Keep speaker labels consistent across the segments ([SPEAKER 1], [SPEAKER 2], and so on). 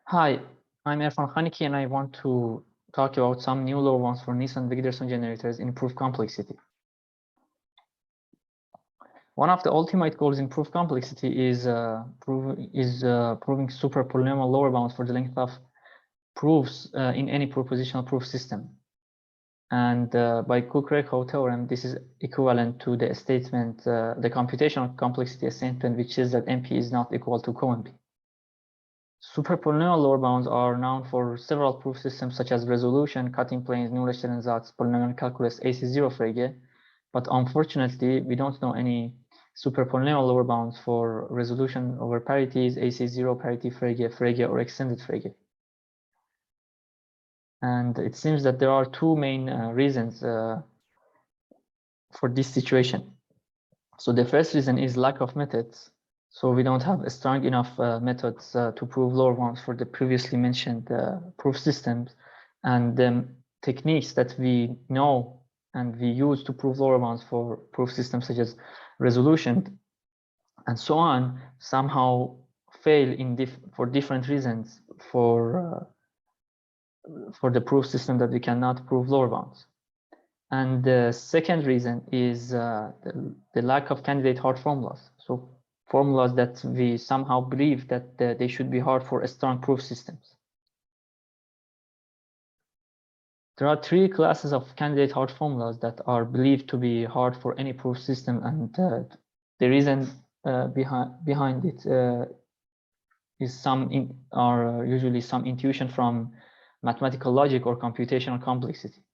[SPEAKER 1] Hi, I'm Erfan Khaniki and I want to talk about some new lower bounds for Nisan Wigderson generators in proof complexity. One of the ultimate goals in proof complexity is proving super polynomial lower bounds for the length of proofs in any propositional proof system. And by Cook-Rekow theorem, this is equivalent to the statement, the computational complexity statement, which is that NP is not equal to co-NP. Super polynomial lower bounds are known for several proof systems such as resolution, cutting planes, Nullstellensatz, polynomial calculus, AC Frege, but unfortunately, we don't know any super polynomial lower bounds for resolution over parities, AC0, parity Frege, Frege, or extended Frege. And it seems that there are two main reasons for this situation. So the first reason is lack of methods. So we don't have strong enough methods to prove lower bounds for the previously mentioned proof systems, and the techniques that we know and we use to prove lower bounds for proof systems such as resolution and so on somehow fail for different reasons for the proof system that we cannot prove lower bounds. And the second reason is the lack of candidate hard formulas. So formulas that we somehow believe that they should be hard for strong proof systems. There are three classes of candidate hard formulas that are believed to be hard for any proof system, and the reason behind it is usually some intuition from mathematical logic or computational complexity.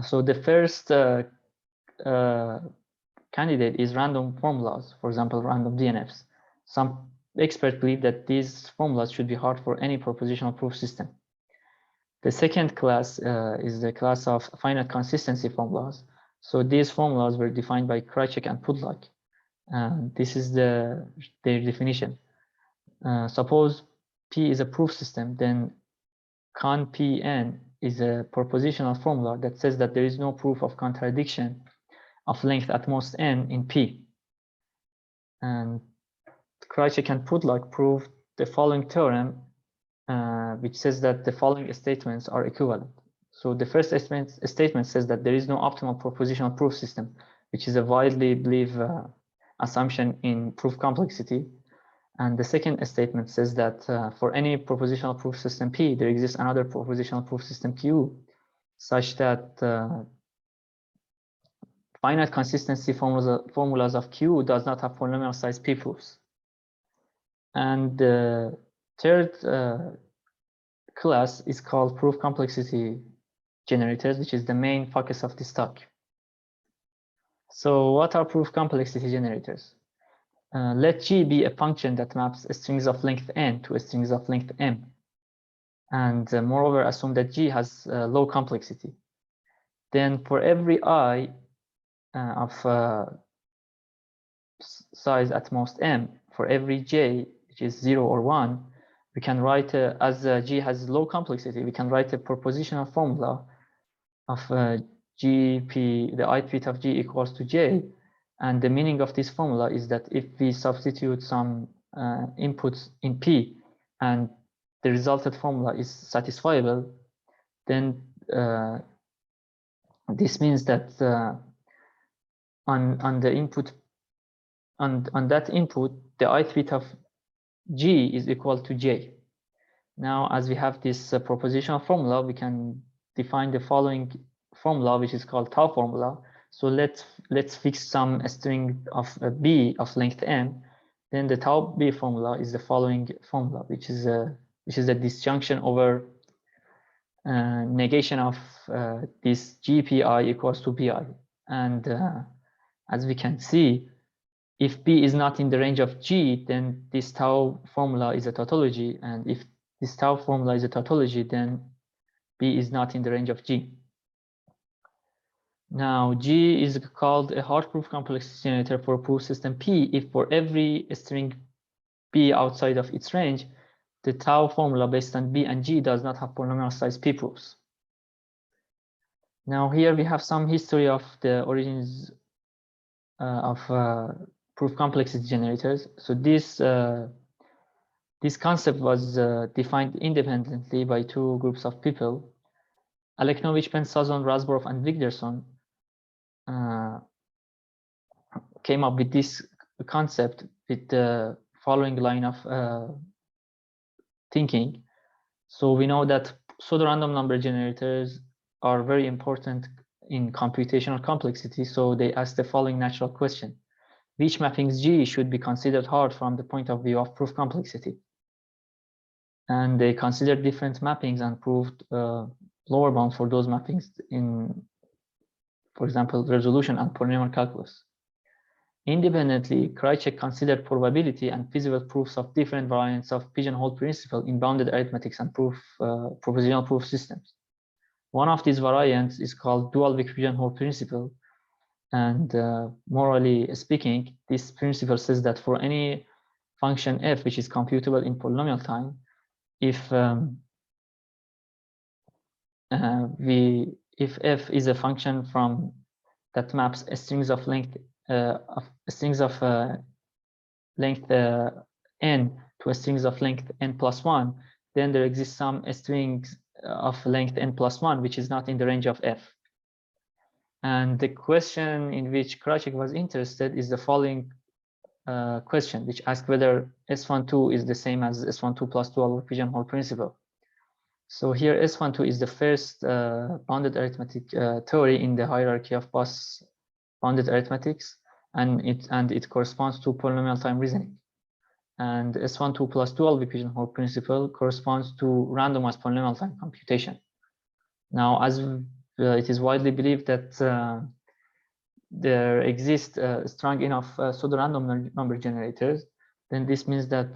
[SPEAKER 1] So the first candidate is random formulas, for example, random DNFs. Some experts believe that these formulas should be hard for any propositional proof system. The second class is the class of finite consistency formulas. So these formulas were defined by Krajcik and Pudlak. This is their definition. Suppose P is a proof system, then con Pn is a propositional formula that says that there is no proof of contradiction of length at most n in P. And Krajcik and Pudlak proved the following theorem, which says that the following statements are equivalent. So the first statement says that there is no optimal propositional proof system, which is a widely believed assumption in proof complexity. And the second statement says that for any propositional proof system P, there exists another propositional proof system Q, such that finite consistency formulas of Q does not have polynomial size P proofs. And the third class is called proof complexity generators, which is the main focus of this talk. So what are proof complexity generators? Let G be a function that maps strings of length n to strings of length m. And moreover, assume that G has low complexity. Then for every I of size at most m, for every J, which is 0 or 1, we can write, as G has low complexity, we can write a propositional formula of GP, the ith bit of G equals to J. And the meaning of this formula is that if we substitute some inputs in P and the resulted formula is satisfiable, then this means that on the input, on that input, the ith bit of G is equal to J. Now, as we have this propositional formula, we can define the following formula, which is called tau formula. So let's fix some string of B of length m. Then the tau B formula is the following formula, which is the disjunction over negation of this GPI equals to BI. And as we can see, if B is not in the range of G, then this tau formula is a tautology. And if this tau formula is a tautology, then B is not in the range of G. Now, G is called a hard proof complexity generator for proof system P if for every string B outside of its range, the tau formula based on B and G does not have polynomial size P proofs. Now, here we have some history of the origins of proof complexity generators. So this This concept was defined independently by two groups of people, Aleknovich, Pensazon, Razborov, and Wigderson came up with this concept with the following line of thinking. So we know that pseudo-random number generators are very important in computational complexity. So they asked the following natural question: which mappings G should be considered hard from the point of view of proof complexity? And they considered different mappings and proved lower bounds for those mappings in, for example, resolution and polynomial calculus. Independently, Krajicek considered probability and feasible proofs of different variants of pigeonhole principle in bounded arithmetics and propositional proof systems. One of these variants is called dual-weak pigeonhole principle. And morally speaking, this principle says that for any function f which is computable in polynomial time, if f is a function from that maps a strings of length length n to a strings of length n plus 1, then there exists some strings of length n plus 1 which is not in the range of f. And the question in which Krajicek was interested is the following question, which asks whether S12 is the same as S12 plus 2 over pigeonhole principle. So here S12 is the first bounded arithmetic theory in the hierarchy of Boss bounded arithmetics, and it corresponds to polynomial time reasoning. And S12 plus 2 pigeonhole principle corresponds to randomized polynomial time computation. Now, as it is widely believed that there exist strong enough pseudo-random number generators, then this means that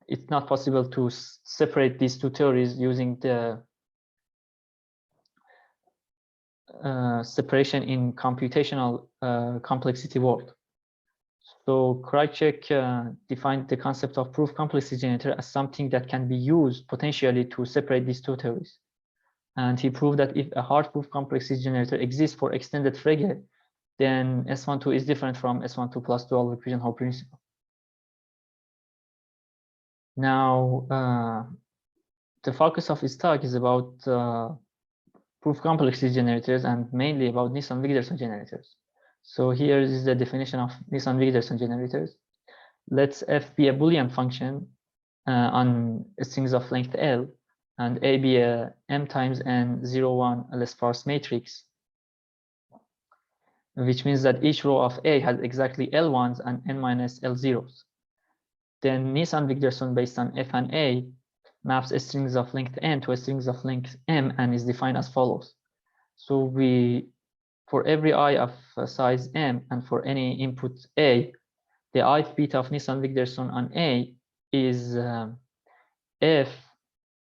[SPEAKER 1] it's not possible to separate these two theories using the separation in computational complexity world. So Krajicek defined the concept of proof complexity generator as something that can be used potentially to separate these two theories. And he proved that if a hard proof complexity generator exists for extended Frege, then S12 is different from S12 plus 2 pigeonhole principle. Now, the focus of his talk is about proof complexity generators and mainly about Nisan Wigderson generators. So here is the definition of Nisan Wigderson generators. Let's f be a Boolean function on strings of length L, and A be a m times n 0, 1 L-sparse matrix, which means that each row of A has exactly L1s and n minus L0s. Then Nisan Wigderson based on f and A maps a strings of length n to a strings of length m and is defined as follows. So for every I of size m and for any input A, the ith beta of Nisan Wigderson on A is f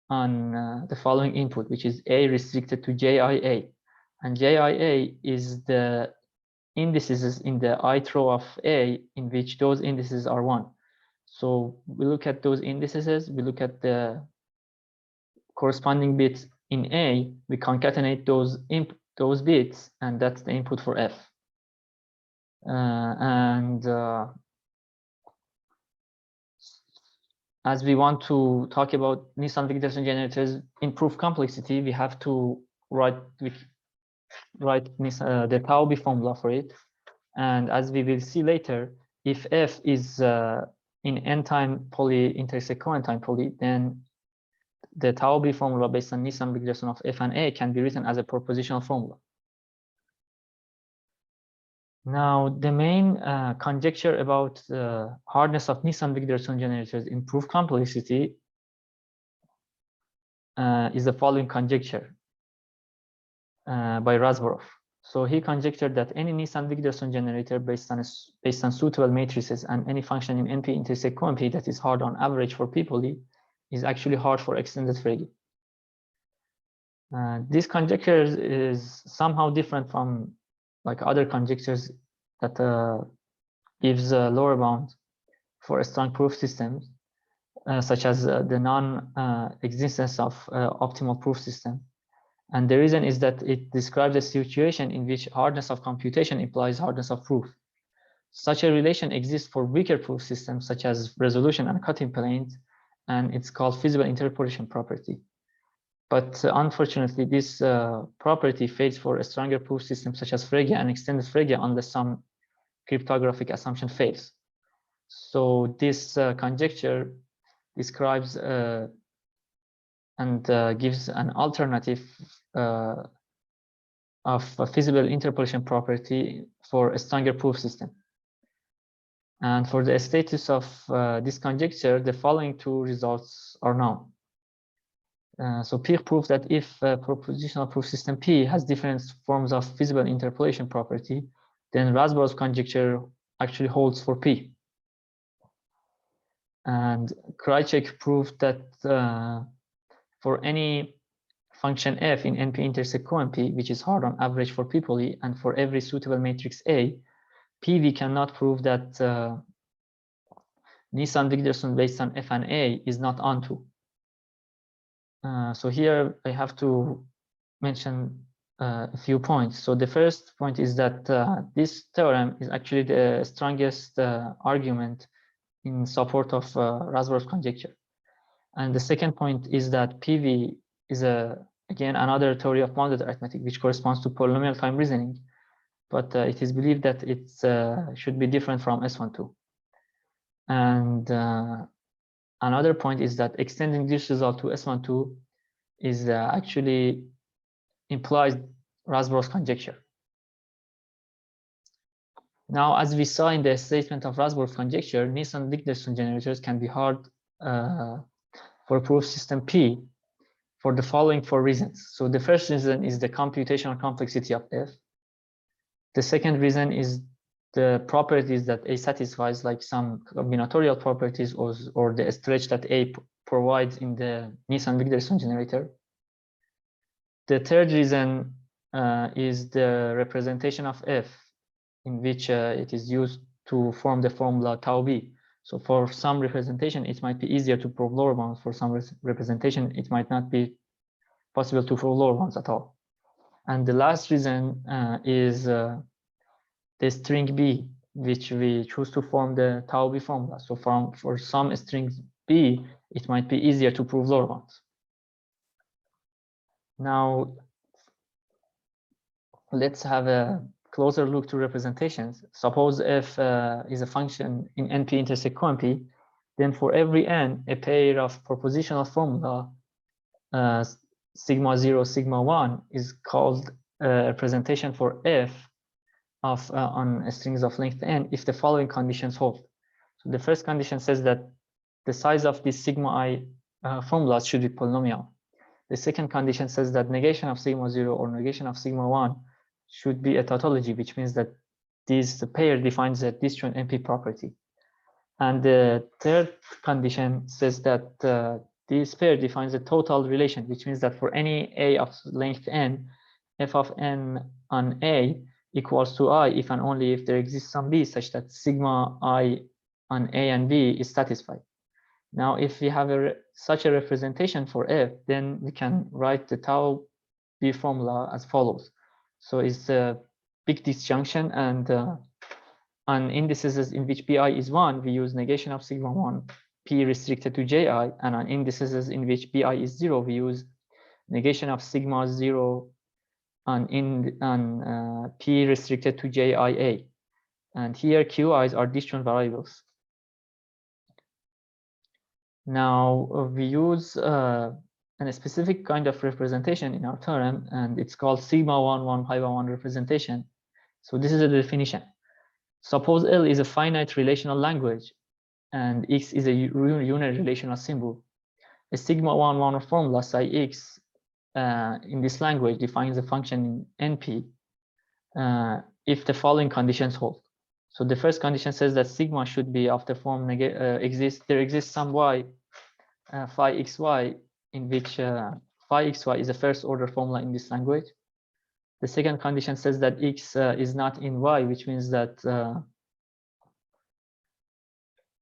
[SPEAKER 1] on the following input, which is A restricted to JIA. And JIA is the indices in the ith row of A in which those indices are 1. So we look at those indices, we look at the corresponding bits in A, we concatenate those bits, and that's the input for F. As we want to talk about Nisan Wigderson generators in proof complexity, we have to write the Taobi formula for it. And as we will see later, if F is in n-time poly intersect co-n-time poly, then the Taobi formula based on Nisan Wigderson of F and A can be written as a propositional formula. Now, the main conjecture about the hardness of Nisan Wigderson generators in proof complexity is the following conjecture by Razborov. So he conjectured that any Nisan Wigderson generator based on suitable matrices and any function in NP intersect co-NP that is hard on average for P-poly is actually hard for extended Frege. This conjecture is somehow different from like other conjectures that gives a lower bound for a strong proof systems, such as the non-existence of optimal proof system. And the reason is that it describes a situation in which hardness of computation implies hardness of proof. Such a relation exists for weaker proof systems, such as resolution and cutting planes, and it's called feasible interpolation property. But unfortunately, this property fails for a stronger proof system such as Frege and extended Frege unless some cryptographic assumption fails. So this conjecture describes and gives an alternative of a feasible interpolation property for a stronger proof system. And for the status of this conjecture, the following two results are known. So Peer proved that if a propositional proof system P has different forms of feasible interpolation property, then Razborov's conjecture actually holds for P. And Krajicek proved that for any function f in NP intersect co-NP, which is hard on average for P poly, and for every suitable matrix A, PV cannot prove that Nisan Wigderson based on F and A is not onto. So here I have to mention a few points. So the first point is that this theorem is actually the strongest argument in support of Razborov's conjecture. And the second point is that PV is again another theory of bounded arithmetic, which corresponds to polynomial time reasoning, but it is believed that it should be different from S12. And another point is that extending this result to S12 is actually implies Razborov's conjecture. Now, as we saw in the statement of Razborov's conjecture, Nisan Wigderson generators can be hard for proof system P for the following four reasons. So the first reason is the computational complexity of F. The second reason is the properties that A satisfies, like some combinatorial properties or the stretch that A provides in the Nisan Wigderson generator. The third reason is the representation of F, in which it is used to form the formula tau B. So for some representation, it might be easier to prove lower bounds. For some representation, it might not be possible to prove lower bounds at all. And the last reason is the string B, which we choose to form the tau B formula. So for some strings B, it might be easier to prove lower bounds. Now, let's have a closer look to representations. Suppose f is a function in NP intersect co-NP, then for every n, a pair of propositional formula sigma 0, sigma 1 is called a representation for f of on strings of length n if the following conditions hold. So the first condition says that the size of these sigma I formulas should be polynomial. The second condition says that negation of sigma 0 or negation of sigma 1 should be a tautology, which means that this pair defines a disjoint NP property. And the third condition says that this pair defines a total relation, which means that for any A of length n, f of n on A equals to I if and only if there exists some B such that sigma I on A and B is satisfied. Now, if we have such a representation for f, then we can write the tau B formula as follows. So it's a big disjunction, and on indices in which Pi is 1, we use negation of sigma 1, P restricted to Ji, and on indices in which Pi is 0, we use negation of sigma 0 on P restricted to Jia. And here Qi's are disjoint variables. Now we use a specific kind of representation in our theorem, and it's called sigma 1 1 pi by 1 representation. So this is the definition. Suppose L is a finite relational language and X is a unary relational symbol. A sigma 1 1 formula psi X in this language defines a function in NP if the following conditions hold. So the first condition says that sigma should be of the form there exists some y phi xy in which phi xy is a first order formula in this language. The second condition says that x is not in y, which means that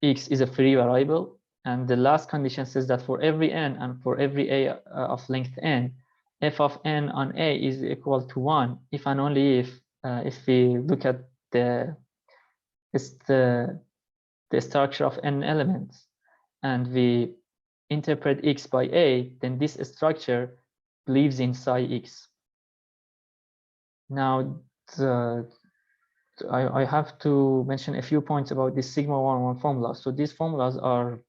[SPEAKER 1] x is a free variable. And the last condition says that for every n and for every a of length n, f of n on a is equal to 1 if and only if we look at the structure of n elements and we interpret x by a, then this structure lives in psi x. Now, I have to mention a few points about this sigma 1 formula. So these formulas are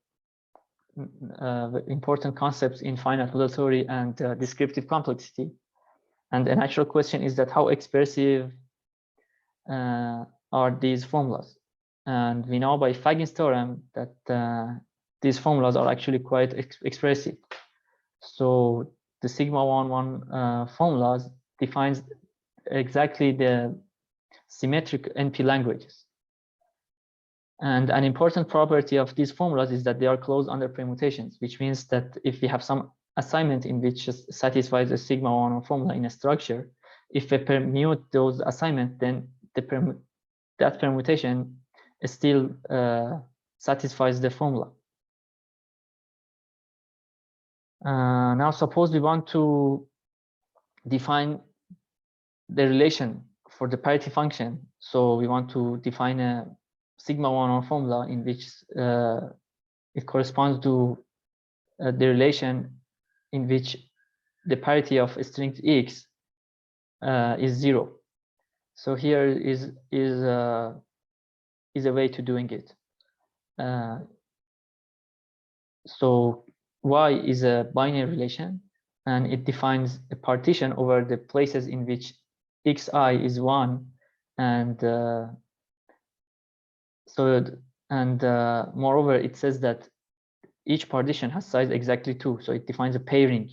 [SPEAKER 1] important concepts in finite model theory and descriptive complexity. And a natural question is that how expressive are these formulas? And we know by Fagin's theorem that these formulas are actually quite expressive. So the sigma 1 formulas defines exactly the symmetric NP languages. And an important property of these formulas is that they are closed under permutations, which means that if we have some assignment in which satisfies a sigma 1 formula in a structure, if we permute those assignments, then that permutation still satisfies the formula. Now, suppose we want to define the relation for the parity function. So we want to define a sigma 1 formula in which it corresponds to the relation in which the parity of string x is 0. So here is a way to doing it. So y is a binary relation, and it defines a partition over the places in which xi is 1, and moreover, it says that each partition has size exactly 2, so it defines a pairing.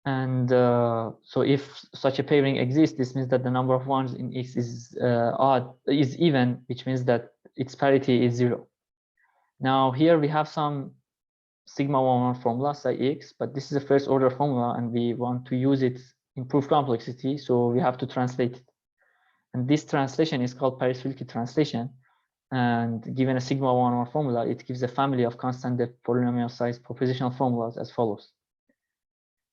[SPEAKER 1] And so if such a pairing exists, this means that the number of ones in x is even, which means that its parity is 0. Now here we have some sigma 1 formula psi x, but this is a first order formula and we want to use it in proof complexity, so we have to translate it. And this translation is called Paris-Wilke translation. And given a sigma 1 formula, it gives a family of constant depth polynomial size propositional formulas as follows.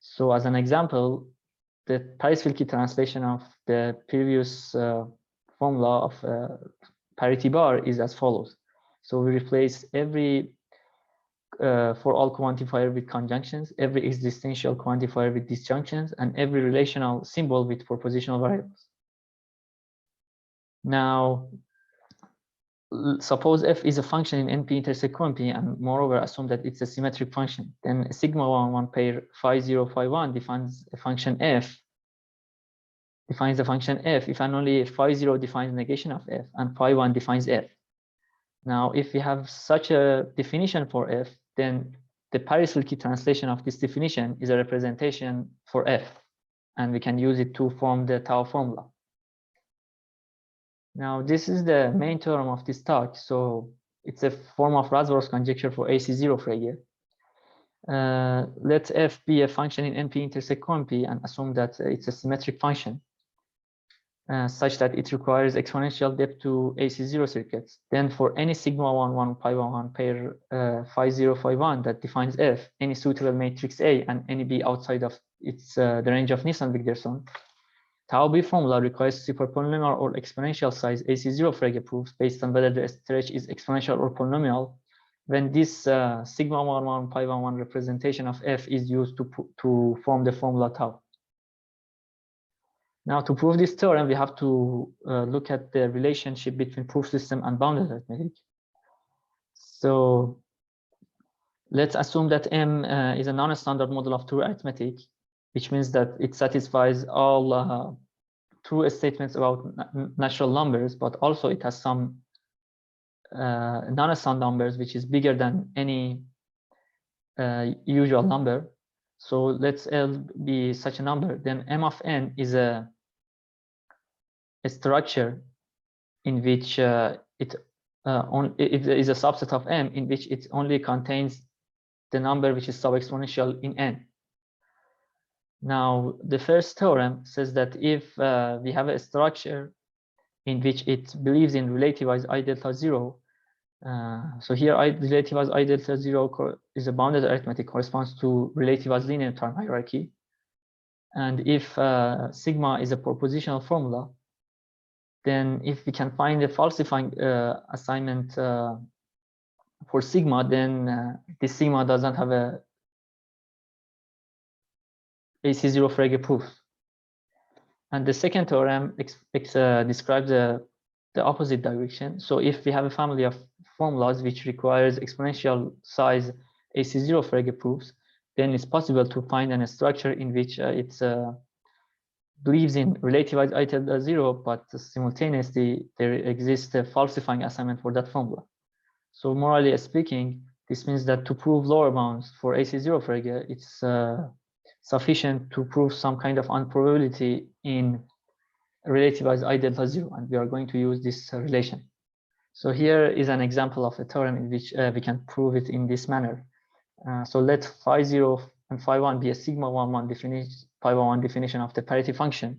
[SPEAKER 1] So as an example, the Paris-Wilke translation of the previous formula of parity bar is as follows. So we replace every for all quantifier with conjunctions, every existential quantifier with disjunctions, and every relational symbol with propositional variables. Now, suppose f is a function in NP intersect QNP, and moreover assume that it's a symmetric function. Then sigma 1 pair phi 0 phi 1 defines a function f. Defines the function f if and only phi 0 defines negation of f and phi 1 defines f. Now, if we have such a definition for f, then the Paris-Wilke translation of this definition is a representation for f, and we can use it to form the tau formula. Now, this is the main theorem of this talk. So it's a form of Razborov's conjecture for AC Frege. Let f be a function in NP intersect QNP and assume that it's a symmetric function such that it requires exponential depth to AC0 circuits. Then for any sigma 1 pi 1 pair phi 0 phi 1 that defines f, any suitable matrix A and any B outside of its the range of Nisan Wigderson, tau B formula requires superpolynomial or exponential size AC0 Frege proofs based on whether the stretch is exponential or polynomial, when this sigma 1 pi 1 representation of f is used to form the formula tau. Now, to prove this theorem, we have to look at the relationship between proof system and bounded arithmetic. So let's assume that M is a non-standard model of true arithmetic, which means that it satisfies all true statements about natural numbers, but also it has some non-standard numbers, which is bigger than any usual number. So let's L be such a number. Then M of n is a structure in which it is a subset of M in which it only contains the number which is sub-exponential in n. Now, the first theorem says that if we have a structure in which it believes in relativized I delta 0, so here relativized I delta 0 is a bounded arithmetic, corresponds to relativized linear term hierarchy. And if sigma is a propositional formula, then if we can find a falsifying assignment for sigma, then this sigma doesn't have a AC0 Frege proof. And the second theorem describes the opposite direction. So if we have a family of formulas which requires exponential size AC0 Frege proofs, then it's possible to find a structure in which it believes in relativized I tilde 0, but simultaneously there exists a falsifying assignment for that formula. So morally speaking, this means that to prove lower bounds for AC0 Frege, it's sufficient to prove some kind of unprobability in relativized I delta 0, and we are going to use this relation. So here is an example of a theorem in which we can prove it in this manner. So let phi 0 and phi 1 be a sigma 1 definition, phi 1 definition of the parity function.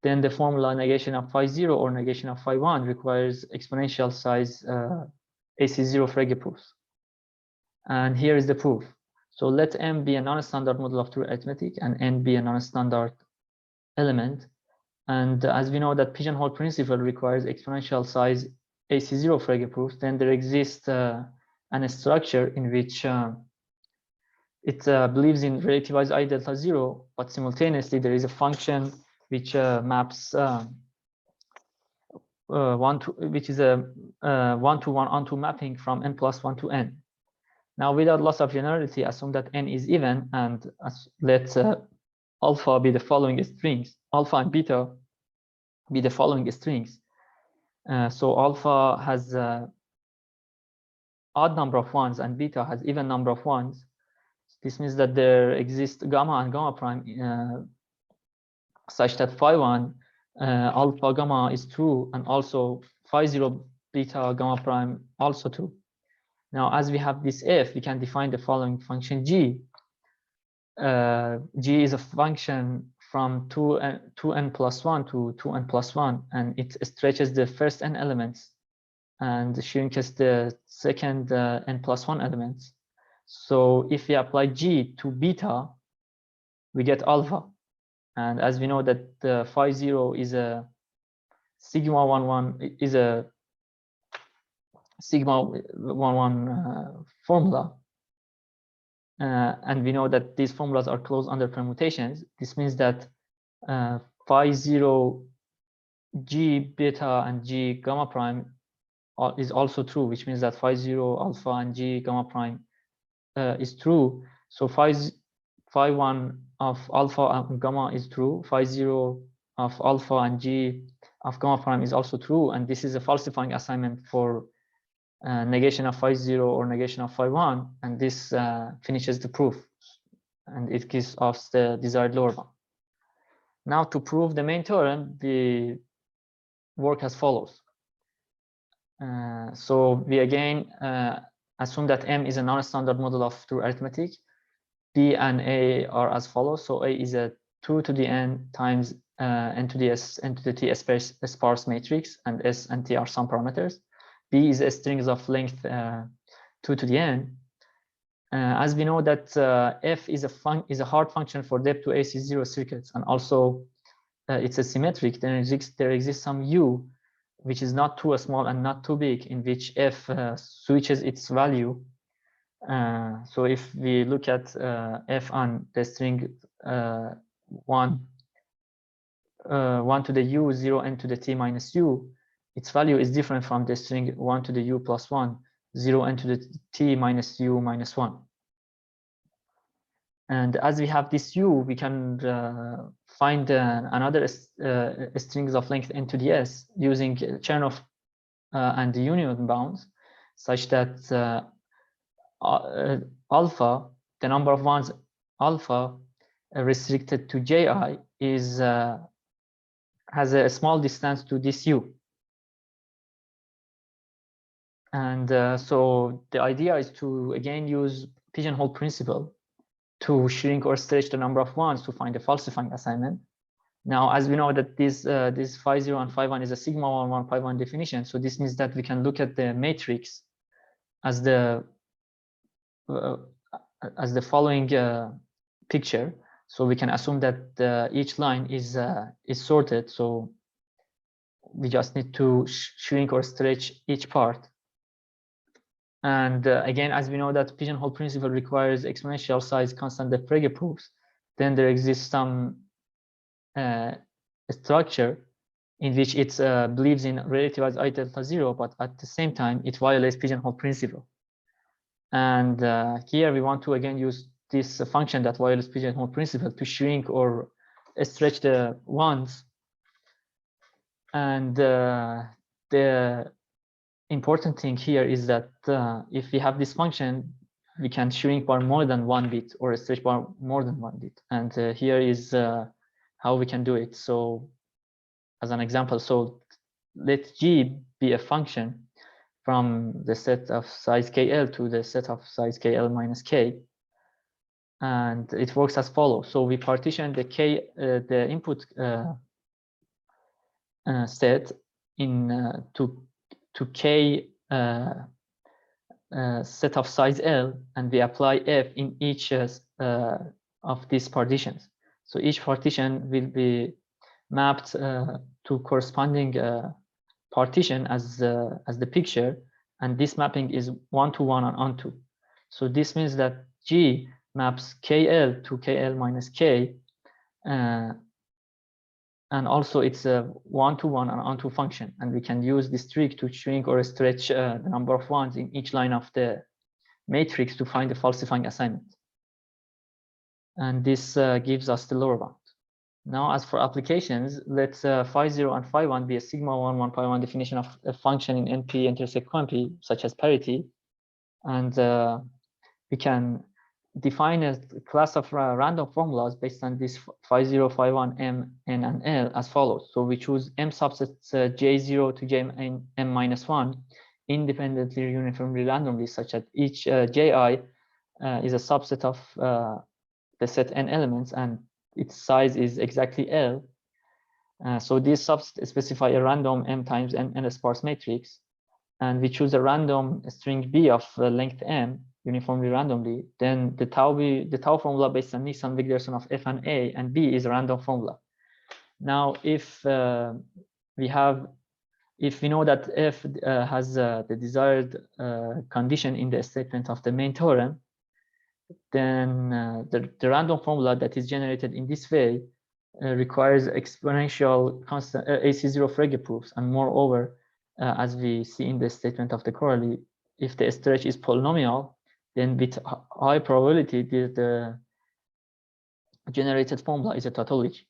[SPEAKER 1] Then the formula negation of phi 0 or negation of phi 1 requires exponential size AC0 Frege proofs. And here is the proof. So let M be a non-standard model of true arithmetic and N be a non-standard element. And as we know that pigeonhole principle requires exponential size AC0 Frege proofs, then there exists a structure in which it believes in relativized I delta 0, but simultaneously there is a function which maps which is a one-to-one onto mapping from n plus 1 to n. Now, without loss of generality, assume that n is even, and let alpha be the following strings, alpha and beta be the following strings. So alpha has odd number of ones and beta has even number of ones. This means that there exists gamma and gamma prime such that phi 1 alpha gamma is true, and also phi 0 beta gamma prime also true. Now, as we have this f, we can define the following function g. G is a function from 2n plus 1 to 2n plus 1, and it stretches the first n elements and shrinks the second n plus 1 elements. So if we apply g to beta, we get alpha. And as we know that phi 0 is a sigma 1 is a sigma 1 formula. And we know that these formulas are closed under permutations. This means that phi 0 g beta and g gamma prime is also true, which means that phi 0 alpha and g gamma prime is true. So phi 1 of alpha and gamma is true. Phi 0 of alpha and g of gamma prime is also true. And this is a falsifying assignment for negation of phi 0 or negation of phi 1. And this finishes the proof. And it gives us the desired lower bound. Now, to prove the main theorem, we work as follows. So we again assume that M is a non-standard model of true arithmetic. B and A are as follows. So A is a 2 to the n times n to the s, n to the t sparse matrix, and S and T are some parameters. B is a strings of length 2 to the n. As we know that F is a hard function for depth to AC0 circuits, and also it's a symmetric. There exists some U which is not too small and not too big, in which F switches its value. So if we look at F on the string 1 to the U, 0 n to the t minus U, its value is different from the string 1 to the U plus 1, 0 n to the t minus U minus 1. And as we have this U, we can find another strings of length n to the s using Chernoff and the union bounds, such that alpha, the number of ones alpha restricted to ji is has a small distance to this U. And so the idea is to again use pigeonhole principle to shrink or stretch the number of ones to find a falsifying assignment. Now, as we know that this phi 0 and phi 1 is a sigma 1 phi 1 definition, so this means that we can look at the matrix as the following picture. So we can assume that each line is sorted. So we just need to shrink or stretch each part. And again, as we know that pigeonhole principle requires exponential size constant the Frege proofs, then there exists some structure in which it believes in relativized I delta 0, but at the same time, it violates pigeonhole principle. And here we want to again use this function that violates pigeonhole principle to shrink or stretch the ones. And the important thing here is that if we have this function, we can shrink by more than 1 bit or stretch by more than 1 bit. And here is how we can do it. So as an example, so let G be a function from the set of size KL to the set of size KL minus K. And it works as follows. So we partition the the input set in to K set of size L, and we apply F in each of these partitions. So each partition will be mapped to corresponding partition as the picture, and this mapping is 1-to-1 and onto. So this means that G maps KL to KL minus K, and also it's a 1-to-1 and onto function, and we can use this trick to shrink or stretch the number of ones in each line of the matrix to find the falsifying assignment. And this gives us the lower bound. Now, as for applications, let phi 0 and phi 1 be a sigma 1, 1 pi 1 definition of a function in NP intersect QMP, such as parity. And we can define a class of random formulas based on this phi 0, phi 1, m, n, and l as follows. So we choose m subsets j0 to jm minus 1 independently uniformly randomly, such that each ji is a subset of the set n elements, and its size is exactly L. So these subsets specify a random m times n sparse matrix, and we choose a random string B of length m uniformly randomly. Then the tau formula based on Nisan Wigderson of F and A and B is a random formula. Now, if we know that F has the desired condition in the statement of the main theorem, then the random formula that is generated in this way requires exponential constant AC0 Frege proofs. And moreover, as we see in the statement of the corollary, if the stretch is polynomial, then with high probability the generated formula is a tautology.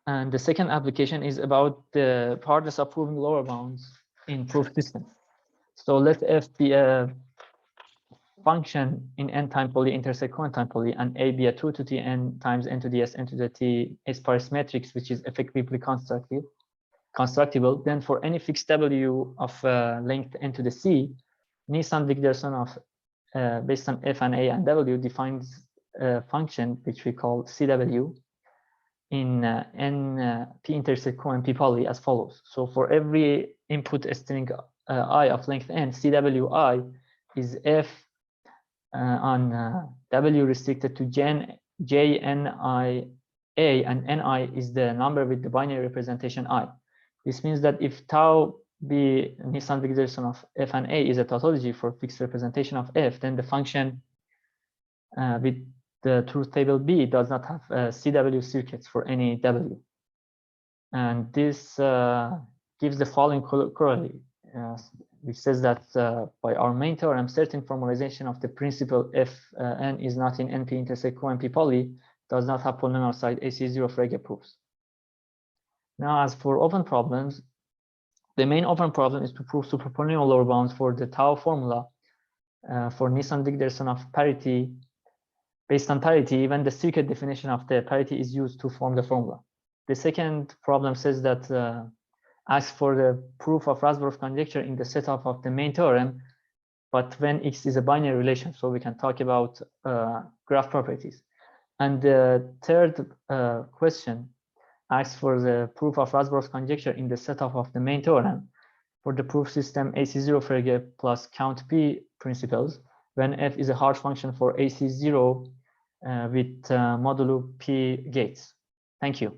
[SPEAKER 1] And the second application is about the hardness of proving lower bounds in proof systems. So let F be a function in n time poly intersect time poly, and A be a 2 to t n times n to the s n to the t sparse matrix, which is effectively constructible. Then for any fixed w of length n to the c, Nisan Wigderson of based on f and a and w defines a function which we call cw in n p intersect and p poly as follows. So for every input string I of length n, cwi is f on w restricted to j n I a, and ni is the number with the binary representation I. This means that if tau be Nisan Wigderson of f and a is a tautology for fixed representation of f, then the function with the truth table B does not have CW circuits for any W. And this gives the following corollary, which says that by our main theorem, certain formalization of the principle f n is not in NP intersect QMP poly does not have polynomial side AC0 Frege proofs. Now, as for open problems, the main open problem is to prove superpolynomial lower bounds for the tau formula for Nisan Wigderson of parity. Based on parity, when the circuit definition of the parity is used to form the formula. The second problem says that asks for the proof of Razborov conjecture in the setup of the main theorem, but when X is a binary relation, so we can talk about graph properties. And the third question asks for the proof of Razborov's conjecture in the setup of the main theorem for the proof system AC0 Frege plus count P principles, when f is a hard function for AC0 with modulo P gates. Thank you.